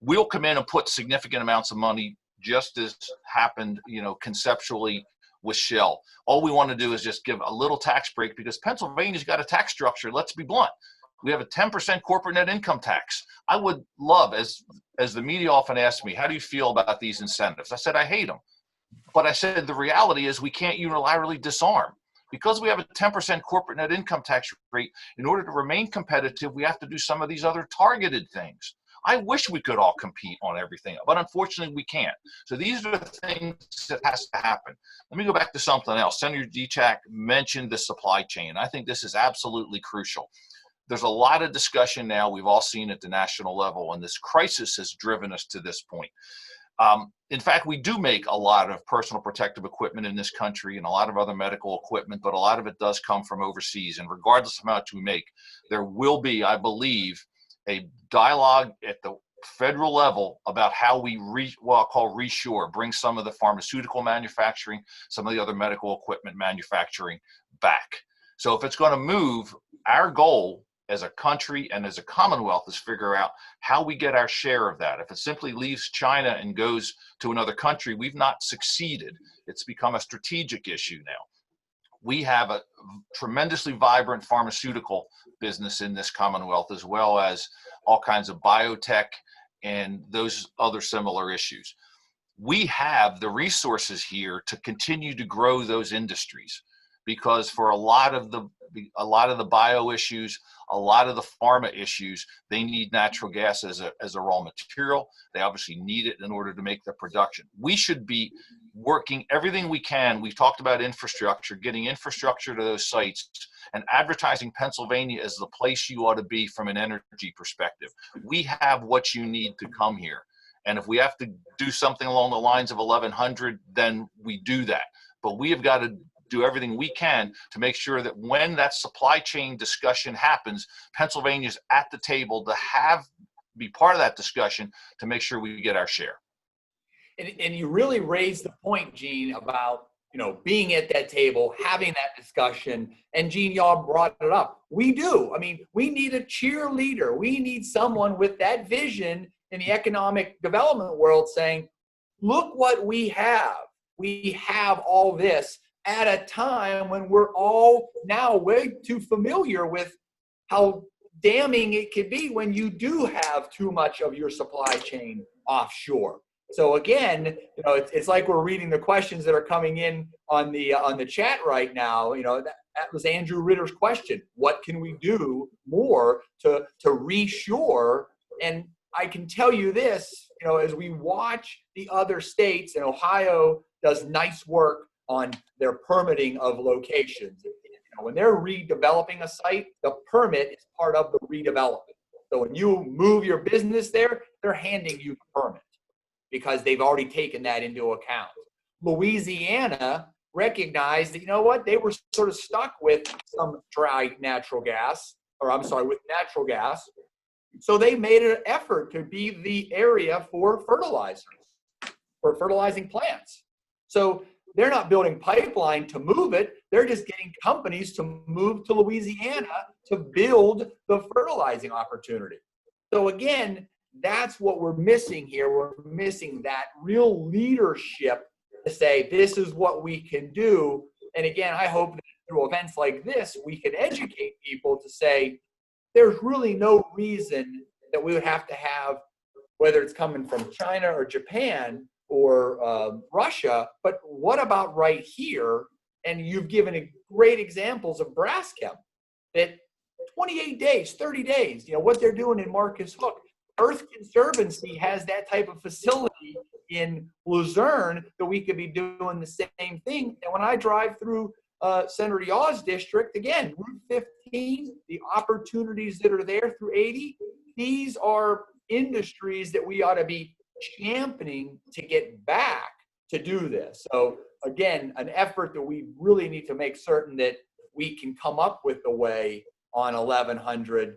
we'll come in and put significant amounts of money, just as happened, conceptually with Shell. All we want to do is just give a little tax break because Pennsylvania's got a tax structure. Let's be blunt. We have a 10% corporate net income tax. I would love, as the media often asks me, how do you feel about these incentives? I said, I hate them. But I said, the reality is we can't unilaterally disarm. Because we have a 10% corporate net income tax rate, in order to remain competitive, we have to do some of these other targeted things. I wish we could all compete on everything, but unfortunately we can't. So these are the things that has to happen. Let me go back to something else. Senator Yudichak mentioned the supply chain. I think this is absolutely crucial. There's a lot of discussion now we've all seen at the national level, and this crisis has driven us to this point. In fact, we do make a lot of personal protective equipment in this country and a lot of other medical equipment, but a lot of it does come from overseas. And regardless of how much we make, there will be, I believe, a dialogue at the federal level about how we what I'll call reshore, bring some of the pharmaceutical manufacturing, some of the other medical equipment manufacturing back. So if it's going to move, our goal as a country and as a Commonwealth is figure out how we get our share of that. If it simply leaves China and goes to another country, we've not succeeded. It's become a strategic issue now. We have a tremendously vibrant pharmaceutical business in this Commonwealth, as well as all kinds of biotech and those other similar issues. We have the resources here to continue to grow those industries, because for a lot of the bio issues, a lot of the pharma issues, they need natural gas as a raw material. They obviously need it in order to make their production. We should be working everything we can. We've talked about infrastructure, getting infrastructure to those sites, and advertising Pennsylvania as the place you ought to be from an energy perspective. We have what you need to come here. And if we have to do something along the lines of 1100, then we do that. But we have got to do everything we can to make sure that when that supply chain discussion happens, Pennsylvania's at the table to be part of that discussion to make sure we get our share. And you really raised the point, Gene, about being at that table, having that discussion. And Gene, y'all brought it up. We do. I mean, we need a cheerleader. We need someone with that vision in the economic development world saying, look what we have. We have all this at a time when we're all now way too familiar with how damning it could be when you do have too much of your supply chain offshore. So again, it's like we're reading the questions that are coming in on the chat right now. That was Andrew Ritter's question. What can we do more to reshore? And I can tell you this, as we watch the other states, and Ohio does nice work on their permitting of locations. When they're redeveloping a site, the permit is part of the redevelopment. So when you move your business there, they're handing you the permit because they've already taken that into account. Louisiana recognized that, they were sort of stuck with some dry natural gas, with natural gas. So they made an effort to be the area for fertilizers, for fertilizing plants. So they're not building pipeline to move it. They're just getting companies to move to Louisiana to build the fertilizing opportunity. So again, that's what we're missing here. We're missing that real leadership to say, this is what we can do. And again, I hope that through events like this, we can educate people to say, there's really no reason that we would have to have, whether it's coming from China or Japan or Russia, but what about right here? And you've given great examples of Braskem, that 28 days, 30 days, what they're doing in Marcus Hook. Earth Conservancy has that type of facility in Luzerne that we could be doing the same thing. And when I drive through Senator Yaw's district, again, Route 15, the opportunities that are there through 80, these are industries that we ought to be championing to get back to do this. So again, an effort that we really need to make certain that we can come up with a way on 1100.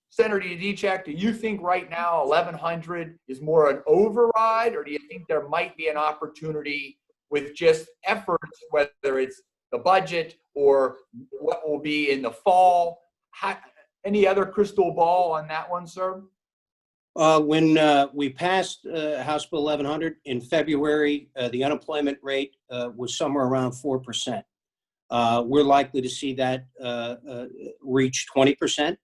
Senator Yudichak, do you think right now 1100 is more an override, or do you think there might be an opportunity with just efforts, whether it's the budget or what will be in the fall? Any other crystal ball on that one, sir? When we passed House Bill 1100 in February, the unemployment rate was somewhere around 4%. We're likely to see that reach 20%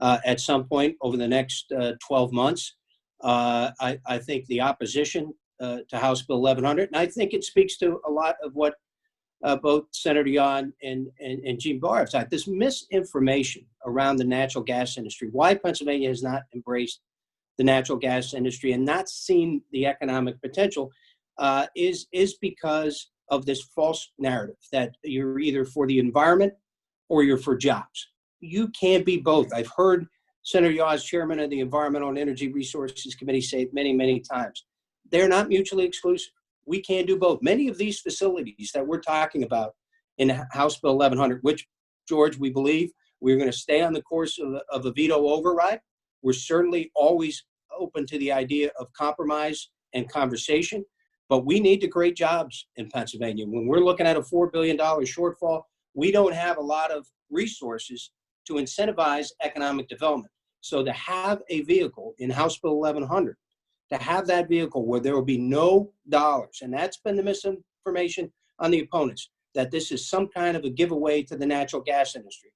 at some point over the next 12 months. I think the opposition to House Bill 1100, and I think it speaks to a lot of what both Senator Yon and Gene Barr have said, this misinformation around the natural gas industry, why Pennsylvania has not embraced the natural gas industry and not seen the economic potential is because of this false narrative that you're either for the environment or you're for jobs. You can't be both. I've heard Senator Yaw, chairman of the Environmental and Energy Resources Committee, say it many, many times. They're not mutually exclusive. We can't do both. Many of these facilities that we're talking about in House Bill 1100, which, George, we believe we're going to stay on the course of a veto override. We're certainly always open to the idea of compromise and conversation, but we need to create jobs in Pennsylvania. When we're looking at a $4 billion shortfall, we don't have a lot of resources to incentivize economic development. So to have a vehicle in House Bill 1100, to have that vehicle where there will be no dollars, and that's been the misinformation on the opponents, that this is some kind of a giveaway to the natural gas industry.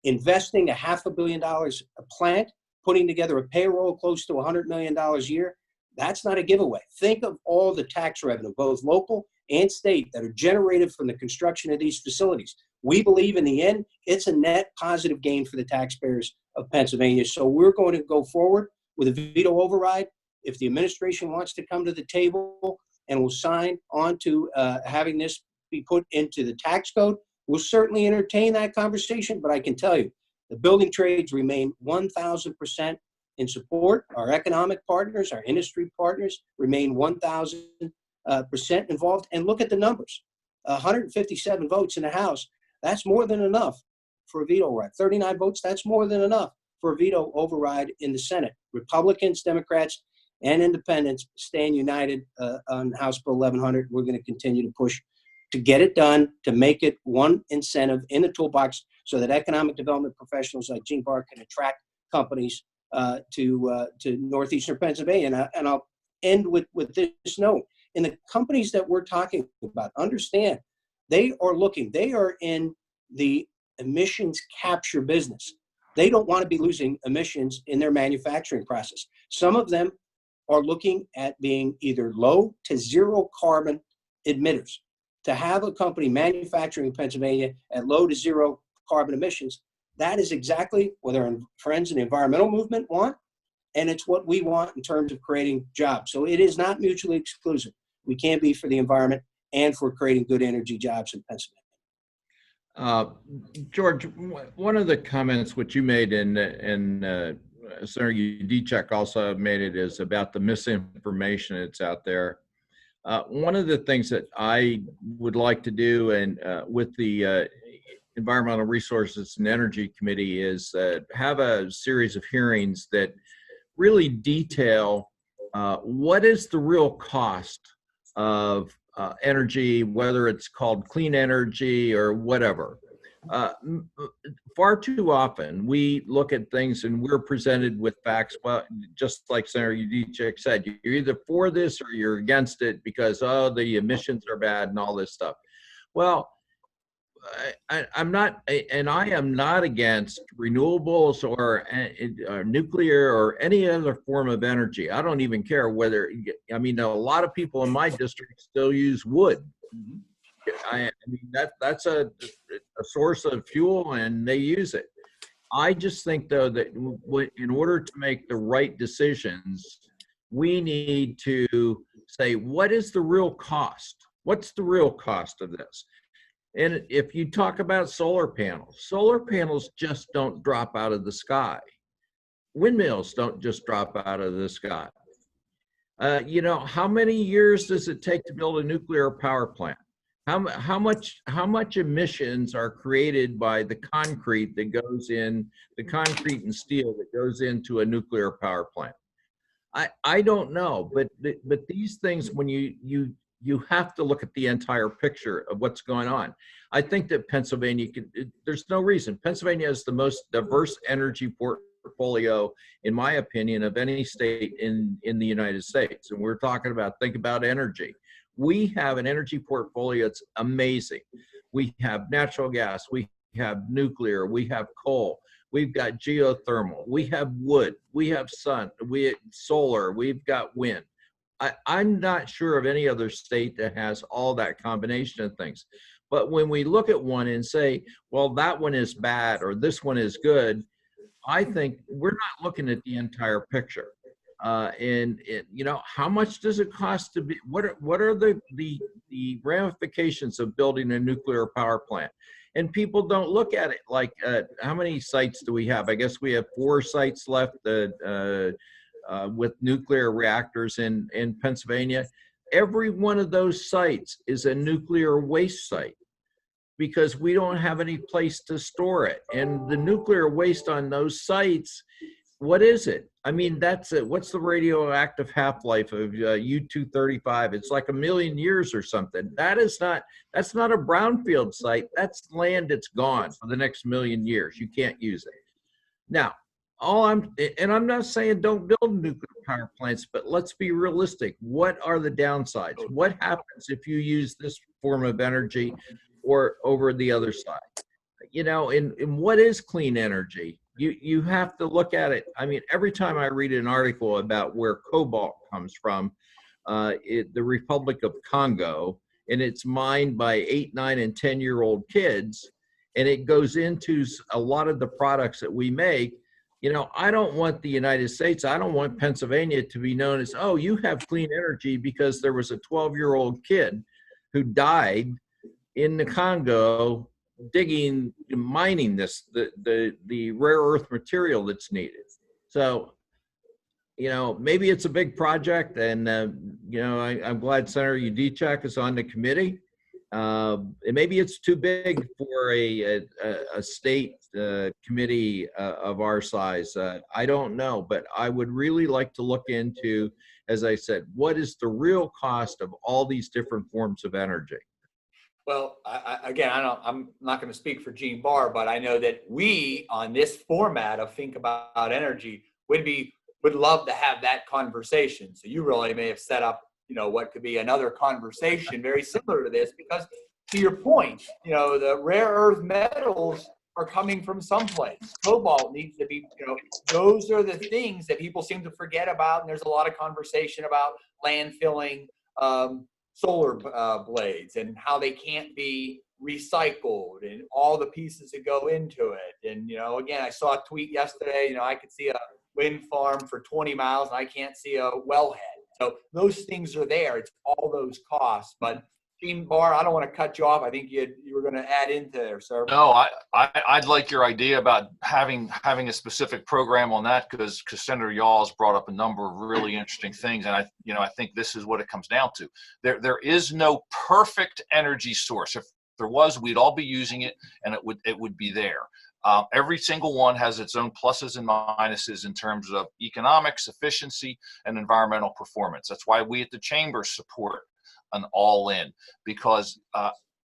Investing $500 million a plant, putting together a payroll close to $100 million a year, that's not a giveaway. Think of all the tax revenue, both local and state, that are generated from the construction of these facilities. We believe in the end, it's a net positive gain for the taxpayers of Pennsylvania. So we're going to go forward with a veto override. If the administration wants to come to the table and will sign on to having this be put into the tax code, we'll certainly entertain that conversation. But I can tell you, the building trades remain 1,000% in support. Our economic partners, our industry partners remain 1,000% involved. And look at the numbers. 157 votes in the House, that's more than enough for a veto override. 39 votes, that's more than enough for a veto override in the Senate. Republicans, Democrats, and independents stand united on House Bill 1100. We're going to continue to push to get it done, to make it one incentive in the toolbox so that economic development professionals like Gene Barr can attract companies to northeastern Pennsylvania. And I'll end with this note. In the companies that we're talking about, understand they are in the emissions capture business. They don't want to be losing emissions in their manufacturing process. Some of them are looking at being either low to zero carbon emitters. To have a company manufacturing in Pennsylvania at low to zero carbon emissions, that is exactly what our friends in the environmental movement want, and it's what we want in terms of creating jobs. So it is not mutually exclusive. We can't be for the environment and for creating good energy jobs in Pennsylvania. George, one of the comments which you made and Senator Yudichak also made it is about the misinformation that's out there. One of the things that I would like to do and with the Environmental Resources and Energy Committee is have a series of hearings that really detail what is the real cost of energy, whether it's called clean energy or whatever. Far too often we look at things and we're presented with facts, well, just like Senator Yudichak said, you're either for this or you're against it because, oh, the emissions are bad and all this stuff. Well, I'm not, and I am not against renewables or nuclear or any other form of energy. I don't even care whether, I mean, a lot of people in my district still use wood. I mean, that's a source of fuel and they use it. I just think, though, that in order to make the right decisions, we need to say, what is the real cost? What's the real cost of this? And if you talk about solar panels just don't drop out of the sky. Windmills don't just drop out of the sky. You know, how many years does it take to build a nuclear power plant? how much emissions are created by the concrete that goes in, the concrete and steel that goes into a nuclear power plant? I don't know, but these things, when you have to look at the entire picture of what's going on. I think that Pennsylvania there's no reason. Pennsylvania has the most diverse energy portfolio, in my opinion, of any state in the United States. And we're talking about, think about energy. We have an energy portfolio that's amazing. We have natural gas, we have nuclear, we have coal, we've got geothermal, we have wood, we have sun, we have solar, we've got wind. I'm not sure of any other state that has all that combination of things. But when we look at one and say, well, that one is bad or this one is good, I think we're not looking at the entire picture. And you know, how much does it cost to be? What are the ramifications of building a nuclear power plant? And people don't look at it like, how many sites do we have? I guess we have 4 sites left with nuclear reactors in Pennsylvania. Every one of those sites is a nuclear waste site because we don't have any place to store it. And the nuclear waste on those sites, what is it? I mean, that's it. What's the radioactive half-life of U-235? It's like 1,000,000 years or something. That's not a brownfield site. That's land that's gone for the next 1,000,000 years. You can't use it. Now, I'm not saying don't build nuclear power plants, but let's be realistic. What are the downsides? What happens if you use this form of energy or over the other side? You know, and what is clean energy? You have to look at it. I mean, every time I read an article about where cobalt comes from, the Republic of Congo, and it's mined by 8, 9, and 10-year-old kids, and it goes into a lot of the products that we make. You know, I don't want the United States, I don't want Pennsylvania to be known as, oh, you have clean energy because there was a 12-year-old kid who died in the Congo mining the rare earth material that's needed. So, you know, maybe it's a big project, and you know, I'm glad Senator Yudichak is on the committee. And maybe it's too big for a state committee of our size. I don't know, but I would really like to look into, as I said, what is the real cost of all these different forms of energy? Well, I'm not going to speak for Gene Barr, but I know that we, on this format of Think About Energy, would love to have that conversation. So you really may have set up, you know, what could be another conversation very similar to this, because to your point, you know, the rare earth metals are coming from someplace. Cobalt needs to be, you know, those are the things that people seem to forget about. And there's a lot of conversation about landfilling solar blades and how they can't be recycled and all the pieces that go into it. And, you know, again, I saw a tweet yesterday, you know, I could see a wind farm for 20 miles and I can't see a wellhead. So those things are there. It's all those costs. But Gene Barr, I don't want to cut you off. I think you were going to add into there, sir. No, I'd like your idea about having a specific program on that, because Senator Yaw's brought up a number of really interesting things, and I think this is what it comes down to. There is no perfect energy source. If there was, we'd all be using it, and it would be there. Every single one has its own pluses and minuses in terms of economics, efficiency, and environmental performance. That's why we at the Chamber support an all-in, because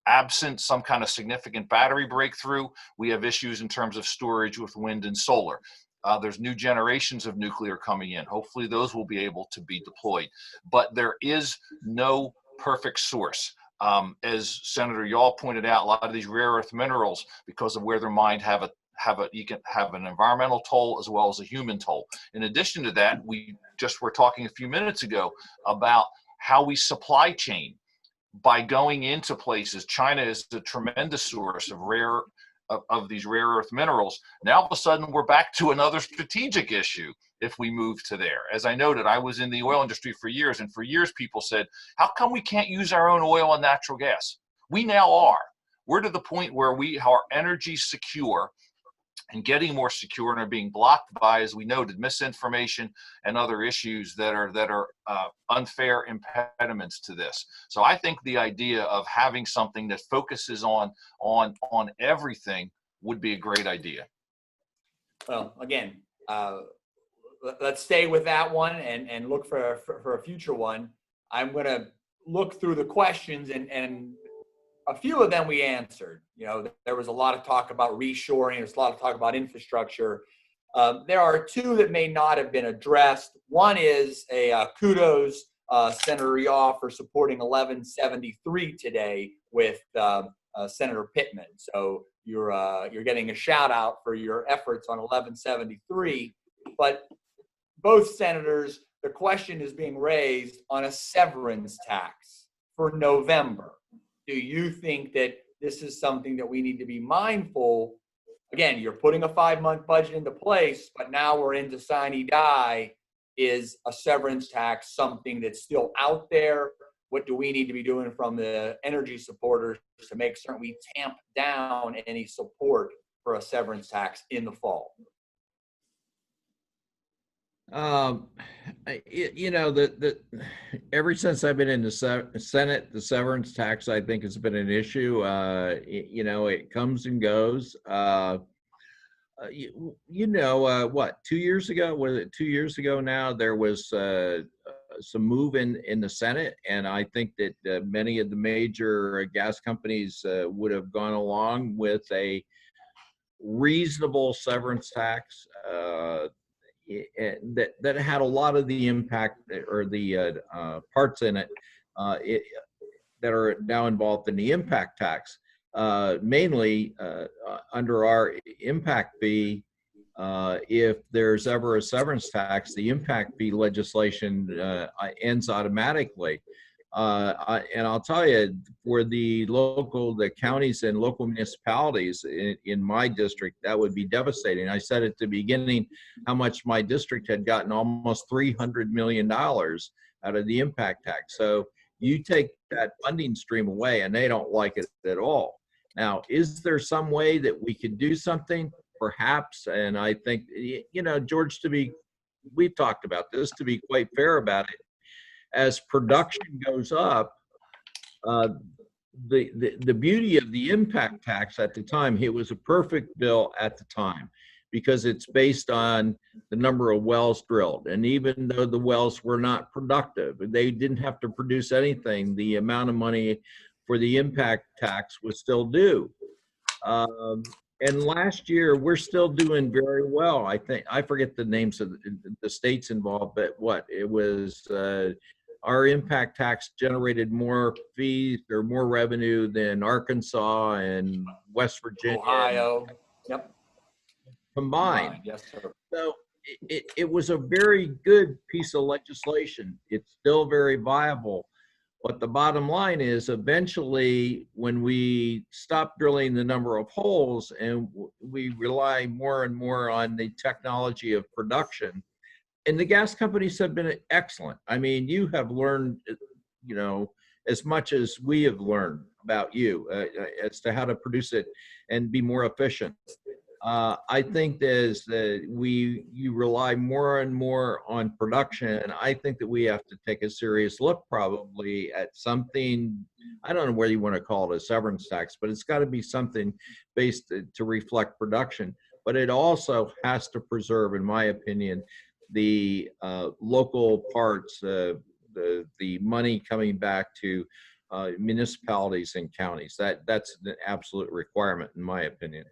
absent some kind of significant battery breakthrough, we have issues in terms of storage with wind and solar. There's new generations of nuclear coming in. Hopefully those will be able to be deployed. But there is no perfect source. As Senator Yaw pointed out, a lot of these rare earth minerals, because of where they're mined, have an environmental toll as well as a human toll. In addition to that, we just were talking a few minutes ago about how we supply chain by going into places. China is a tremendous source of these rare earth minerals. Now all of a sudden we're back to another strategic issue if we move to there. As I noted, I was in the oil industry for years, and for years people said, how come we can't use our own oil and natural gas? We now are. We're to the point where we are energy secure and getting more secure and are being blocked by, as we noted, misinformation and other issues that are unfair impediments to this. So I think the idea of having something that focuses on everything would be a great idea. Well, again, let's stay with that one and look for a future one. I'm going to look through the questions, and a few of them we answered. You know, there was a lot of talk about reshoring. There's a lot of talk about infrastructure. There are two that may not have been addressed. One is a kudos, Senator Yaw, for supporting 1173 today with Senator Pittman. So you're getting a shout out for your efforts on 1173. But both senators, the question is being raised on a severance tax for November. Do you think that this is something that we need to be mindful? Again, you're putting a 5-month budget into place, but now we're into sine die. Is a severance tax something that's still out there? What do we need to be doing from the energy supporters to make certain we tamp down any support for a severance tax in the fall? You know, ever since I've been in the Senate, the severance tax, I think, has been an issue. You know, it comes and goes. You know, what, 2 years ago, was it 2 years ago now, there was some move in the Senate, and I think that many of the major gas companies would have gone along with a reasonable severance tax that had a lot of the impact or the parts in it, that are now involved in the impact tax. Mainly under our impact fee, if there's ever a severance tax, the impact fee legislation ends automatically. And I'll tell you, for the counties and local municipalities in my district, that would be devastating. I said at the beginning how much my district had gotten, almost $300 million out of the impact tax. So you take that funding stream away and they don't like it at all. Now, is there some way that we could do something? Perhaps. And I think, you know, George, we've talked about this, to be quite fair about it, as production goes up, the beauty of the impact tax at the time, it was a perfect bill at the time because it's based on the number of wells drilled. And even though the wells were not productive, they didn't have to produce anything, the amount of money for the impact tax was still due. And last year, we're still doing very well. I think, I forget the names of the states involved, but it was, our impact tax generated more fees or more revenue than Arkansas and West Virginia, Ohio, yep, combined. Yes, sir. So it was a very good piece of legislation. It's still very viable. But the bottom line is, eventually, when we stop drilling the number of holes and we rely more and more on the technology of production, and the gas companies have been excellent. I mean, you have learned, you know, as much as we have learned about you as to how to produce it and be more efficient. I think as you rely more and more on production, I think that we have to take a serious look probably at something. I don't know whether you want to call it a severance tax, but it's got to be something based to reflect production. But it also has to preserve, in my opinion, the local parts, the money coming back to municipalities and counties. That's an absolute requirement, in my opinion.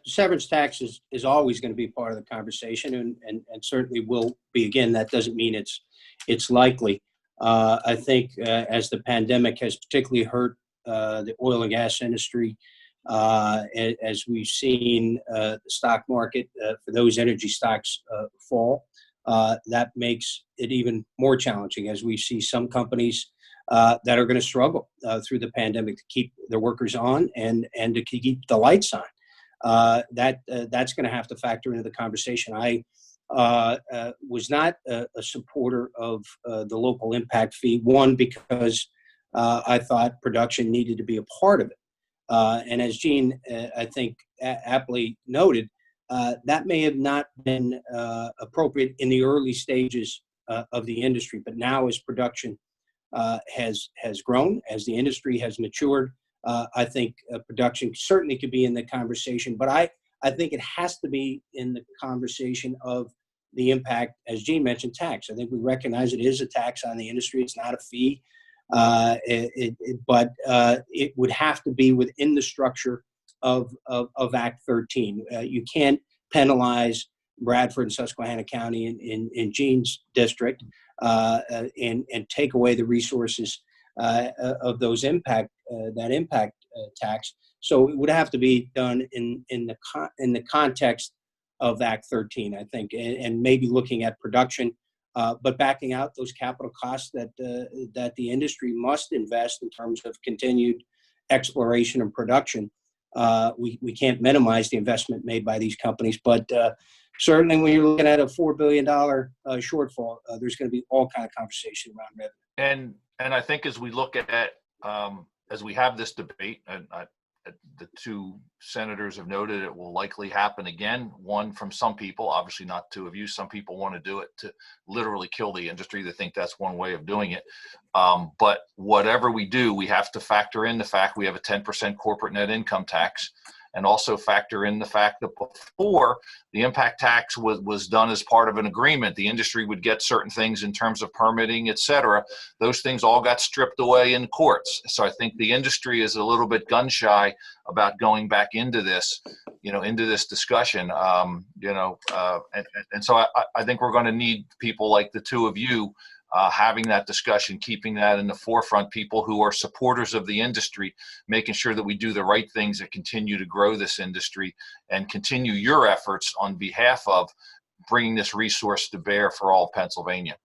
Severance tax is always going to be part of the conversation, and certainly will be. Again, that doesn't mean it's likely. I think as the pandemic has particularly hurt the oil and gas industry, as we've seen the stock market for those energy stocks fall, that makes it even more challenging as we see some companies that are going to struggle through the pandemic to keep their workers on and to keep the lights on. That's going to have to factor into the conversation. I was not a supporter of the local impact fee, one, because I thought production needed to be a part of it. And as Gene, I think, aptly noted, that may have not been appropriate in the early stages of the industry, but now as production has grown, as the industry has matured, I think production certainly could be in the conversation, but I think it has to be in the conversation of the impact, as Gene mentioned, tax. I think we recognize it is a tax on the industry. It's not a fee, but it would have to be within the structure of Act 13. You can't penalize Bradford and Susquehanna County in Gene's district and take away the resources of those impact tax. So it would have to be done in the context of Act 13, I think, and maybe looking at production, but backing out those capital costs that the industry must invest in terms of continued exploration and production. We can't minimize the investment made by these companies, but certainly when you're looking at a $4 billion shortfall, there's going to be all kind of conversation around revenue. And I think as we look at as we have this debate, and the two senators have noted it will likely happen again. One from some people, obviously not two of you. Some people want to do it to literally kill the industry. They think that's one way of doing it. But whatever we do, we have to factor in the fact we have a 10% corporate net income tax, and also factor in the fact that before the impact tax was done as part of an agreement, the industry would get certain things in terms of permitting, et cetera. Those things all got stripped away in courts. So I think the industry is a little bit gun shy about going back into this, into this discussion, and so I think we're going to need people like the two of you having that discussion, keeping that in the forefront, people who are supporters of the industry, making sure that we do the right things that continue to grow this industry and continue your efforts on behalf of bringing this resource to bear for all of Pennsylvania.